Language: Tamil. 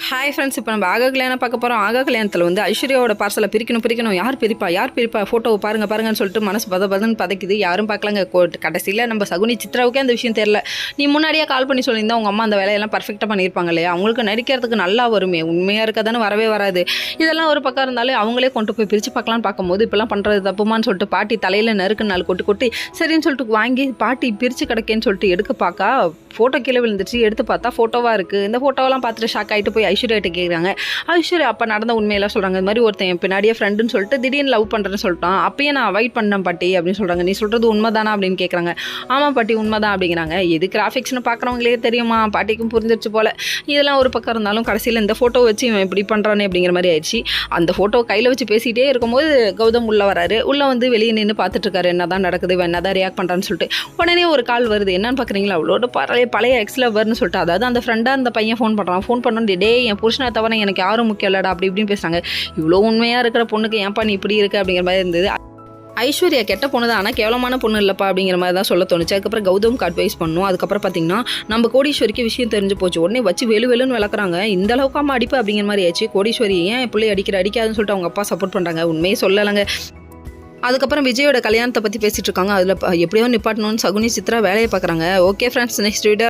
ஹாய் ஃப்ரெண்ட்ஸ், இப்போ நம்ம ஆகா கல்யாணம் பார்க்க போகிறோம். ஆகா கல்யாணத்தில் வந்து ஐஸ்வர்யாவோட பார்சலை பிரிக்கணும், யார் பிரிப்பா ஃபோட்டோவை பாருங்கன்னு சொல்லிட்டு மனசு பதன்னு பதைக்குது. யாரும் பார்க்கலாங்க. கடைசியில் நம்ம சகுனி சித்ராவுக்கே அந்த விஷயம் தெரியல. நீ முன்னாடியே கால் பண்ணி சொல்லியிருந்தா உங்கள் அம்மா அந்த வேலையெல்லாம் பர்ஃபெக்டாக பண்ணியிருப்பாங்க இல்லையா? அவங்களுக்கு நடிக்கிறதுக்கு நல்லா வருமே, உண்மையாக இருக்காதானே வரவே வராது. இதெல்லாம் ஒரு பக்கம் இருந்தாலே அவங்களே கொண்டு போய் பிரித்து பார்க்கலான்னு பார்க்கும்போது இப்போலாம் பண்ணுறது தப்புமான்னு சொல்லிட்டு பாட்டி தலையில் நறுக்கு நாள் கொட்டி சரின்னு சொல்லிட்டு வாங்கி பாட்டி பிரித்து கிடக்கேன்னு சொல்லிட்டு எடுக்க பார்க்கா ஃபோட்டோ கீழே விழுந்துச்சு. எடுத்து பார்த்தா ஃபோட்டோவாக இருக்குது. இந்த ஃபோட்டோவெல்லாம் பார்த்துட்டு ஷாக் ஆகிட்டு போய் ஐஸ்வர்யாட்ட கேட்குறாங்க. ஐஸ்வர்யா அப்போ நடந்த உண்மையெல்லாம் சொல்கிறாங்க. இது மாதிரி ஒருத்தன் என் பின்னாடியே ஃப்ரெண்டுன்னு சொல்லிட்டு திடீர்னு லவ் பண்ணுறேன்னு சொல்லிட்டான். அப்பயே நான் அவாய்ட் பண்ணேன் பாட்டி அப்படின்னு சொல்கிறாங்க. நீ சொல்கிறது உண்மைதானா அப்படின்னு கேட்குறாங்க. ஆமாம் பாட்டி உண்மைதான் அப்படிங்கிறாங்க. இது கிராஃபிக்ஸ்னு பார்க்குறவங்களே தெரியுமா, பாட்டிக்கும் புரிஞ்சிருச்சு போல். இதெல்லாம் ஒரு பக்கம் இருந்தாலும் கடைசியில் இந்த ஃபோட்டோ வச்சு இவன் இப்படி பண்ணுறானே அப்படிங்கிற மாதிரி ஆயிடுச்சு. அந்த ஃபோட்டோ கையில் வச்சு பேசிகிட்டே இருக்கும்போது கௌதம் உள்ளே வராரு. உள்ளே வந்து வெளியே நின்று பார்த்துட்ருக்காரு என்ன தான் நடக்குது, இவன் என்ன தான் ரியாக்ட் பண்ணுறான்னு சொல்லிட்டு. உடனே ஒரு கால் வருது. என்னன்னு பார்க்குறீங்களா, அவளோட பழைய எக்ஸில் வருன்னு சொல்லிட்டு, அதாவது அந்த ஃப்ரெண்டாக அந்த பையன் ஃபோன் பண்ணுறான். ஃபோன் பண்ணி டே என் புருஷனை தவிர எனக்கு யாரும் முக்கியம் இல்லடா அப்படி இப்படின்னு பேசுகிறாங்க. இவ்வளோ உண்மையாக இருக்கிற பொண்ணுக்கு ஏன்ப்பா நீ இப்படி இருக்கு அப்படிங்கிற மாதிரி இருந்தது. ஐஸ்வர்யா கெட்ட பொண்ணு தான், ஆனால் கேவலமான பொண்ணு இல்லைப்பா அப்படிங்கிற மாதிரி தான் சொல்ல தோணுச்சு. அதுக்கப்புறம் கௌதம்க்கு அட்வைஸ் பண்ணும். அதுக்கப்புறம் பார்த்தீங்கன்னா நம்ம கோடீஸ்வரிக்கு விஷயம் தெரிஞ்சு போச்சு. உடனே வச்சு வெளுன்னு விளக்குறாங்க. இந்த அளவுக்கு அம்மா அடிப்பு அப்படிங்கிற மாதிரி ஆச்சு. கோடீஸ்வரி ஏன் பிள்ளை அடிக்காதுன்னு சொல்லிட்டு அவங்க அப்பா சப்போர்ட் பண்ணுறாங்க. உண்மையே சொல்லலைங்க. அதுக்கப்புறம் விஜயோட கல்யாணத்தை பற்றி பேசிகிட்டு இருக்காங்க. அதில் எப்படியோ நிப்பாட்டணும்னு சகுனி சித்ரா வேலையை பார்க்குறாங்க. Okay friends, next video